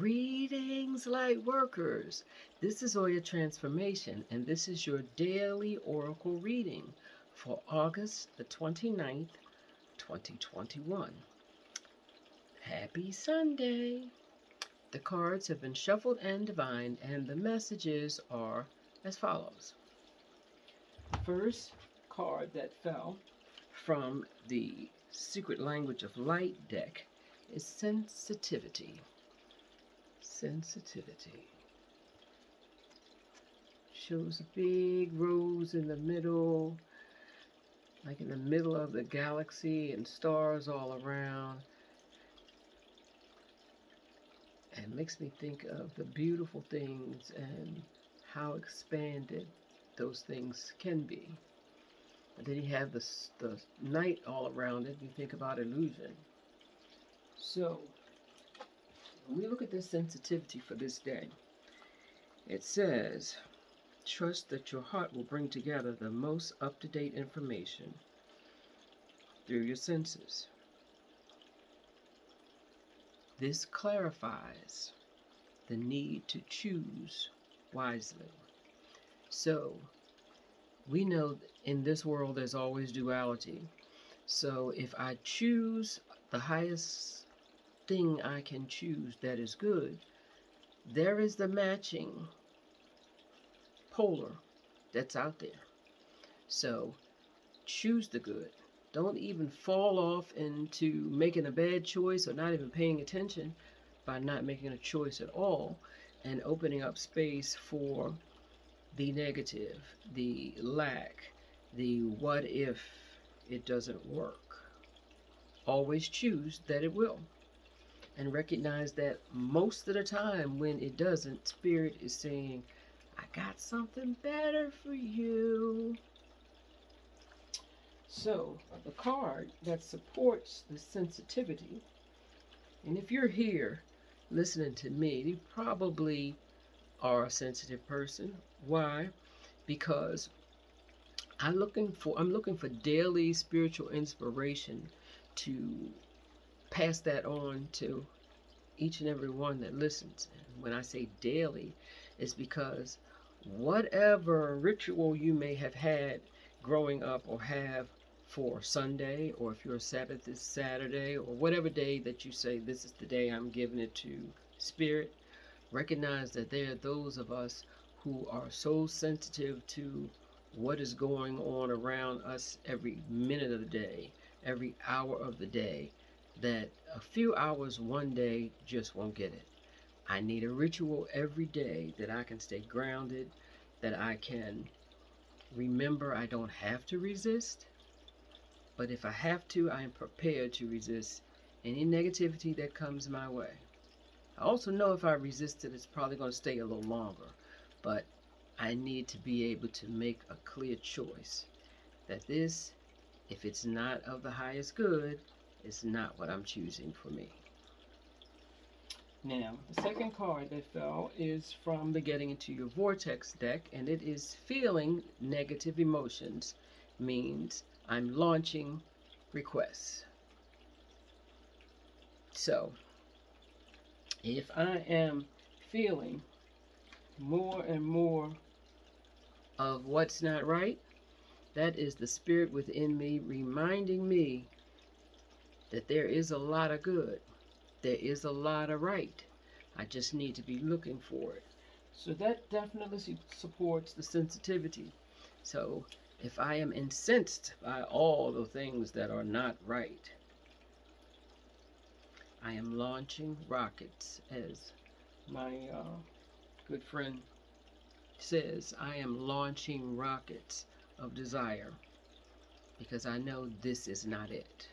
Greetings, light workers. This is Oya Transformation, and this is your daily oracle reading for August the 29th, 2021. Happy Sunday. The cards have been shuffled and divined, and the messages are as follows. First card that fell from the Secret Language of Light deck is sensitivity. Sensitivity. Shows a big rose in the middle, like in the middle of the galaxy, and stars all around. And makes me think of the beautiful things and how expanded those things can be. And then you have the night all around it. You think about illusion. So when we look at this sensitivity for this day, it says, trust that your heart will bring together the most up-to-date information through your senses. This clarifies the need to choose wisely. So we know in this world there's always duality. So if I choose the highest thing I can choose that is good, there is the matching polar that's out there. So choose the good. Don't even fall off into making a bad choice or not even paying attention by not making a choice at all and opening up space for the negative, the lack, the what if it doesn't work. Always choose that it will. And recognize that most of the time when it doesn't, Spirit is saying, I got something better for you. So, the card that supports the sensitivity, and if you're here listening to me, you probably are a sensitive person. Why? Because I'm looking for daily spiritual inspiration to pass that on to each and every one that listens. And when I say daily, it's because whatever ritual you may have had growing up or have for Sunday, or if your Sabbath is Saturday, or whatever day that you say, this is the day I'm giving it to Spirit, recognize that there are those of us who are so sensitive to what is going on around us every minute of the day, every hour of the day, that a few hours one day just won't get it. I need a ritual every day that I can stay grounded, that I can remember I don't have to resist, but if I have to, I am prepared to resist any negativity that comes my way. I also know if I resist it, it's probably going to stay a little longer, but I need to be able to make a clear choice that this, if it's not of the highest good, is not what I'm choosing for me. Now, the second card that fell is from the Getting Into Your Vortex deck, and it is feeling negative emotions means I'm launching requests. So, if I am feeling more and more of what's not right, that is the spirit within me reminding me that there is a lot of good. There is a lot of right. I just need to be looking for it. So that definitely supports the sensitivity. So if I am incensed by all the things that are not right, I am launching rockets, as my good friend says. I am launching rockets of desire because I know this is not it.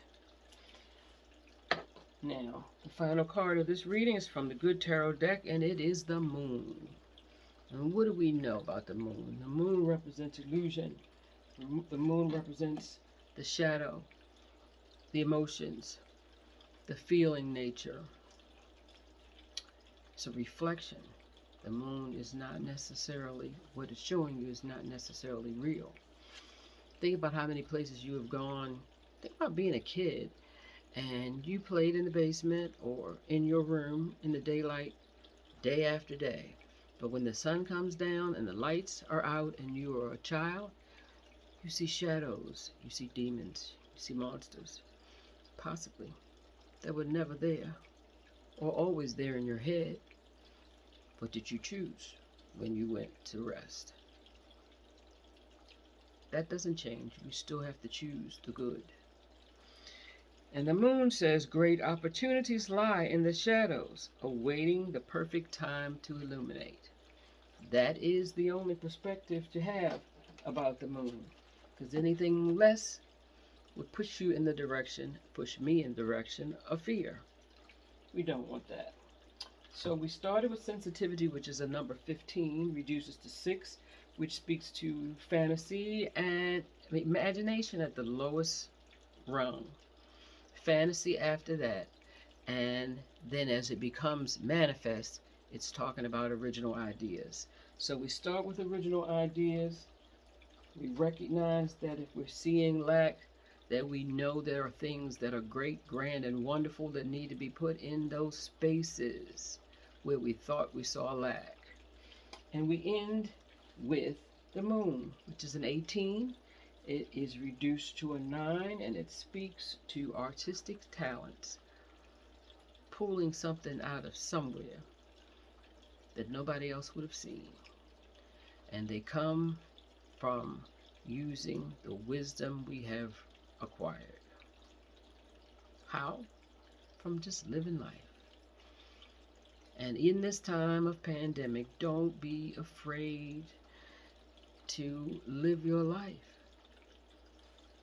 Now, the final card of this reading is from the Good Tarot deck, and it is the Moon. And what do we know about the Moon? The Moon represents illusion. The Moon represents the shadow, the emotions, the feeling nature. It's a reflection. The Moon is not necessarily, what it's showing you is not necessarily real. Think about how many places you have gone. Think about being a kid and you played in the basement or in your room in the daylight day after day. But when the sun comes down and the lights are out and you are a child, you see shadows, you see demons, you see monsters, possibly, that were never there or always there in your head. What did you choose when you went to rest? That doesn't change. You still have to choose the good. And the moon says great opportunities lie in the shadows, awaiting the perfect time to illuminate. That is the only perspective to have about the moon. Because anything less would push you in the direction, push me in the direction of fear. We don't want that. So we started with sensitivity, which is a number 15, reduces to 6, which speaks to fantasy and imagination at the lowest rung. Fantasy after that. And then as it becomes manifest, it's talking about original ideas. So we start with original ideas. We recognize that if we're seeing lack, that we know there are things that are great, grand, and wonderful that need to be put in those spaces where we thought we saw lack. And we end with the moon, which is an 18. It is reduced to a 9, and it speaks to artistic talents, pulling something out of somewhere that nobody else would have seen. And they come from using the wisdom we have acquired. How? From just living life. And in this time of pandemic, don't be afraid to live your life.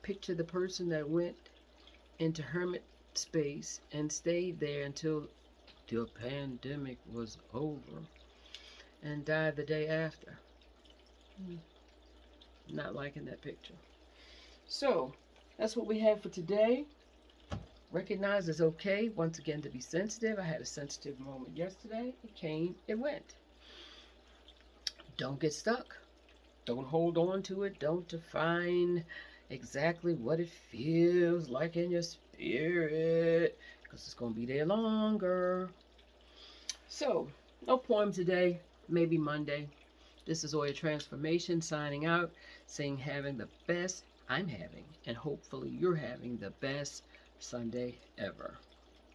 Picture the person that went into hermit space and stayed there until the pandemic was over and died the day after. Not liking that picture. So, that's what we have for today. Recognize it's okay, once again, to be sensitive. I had a sensitive moment yesterday. It came, it went. Don't get stuck. Don't hold on to it. Don't define exactly what it feels like in your spirit, because it's going to be there longer. So, no poem today. Maybe Monday. This is Oya Transformation signing out, saying having the best I'm having, and hopefully you're having the best Sunday ever.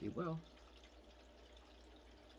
Be well.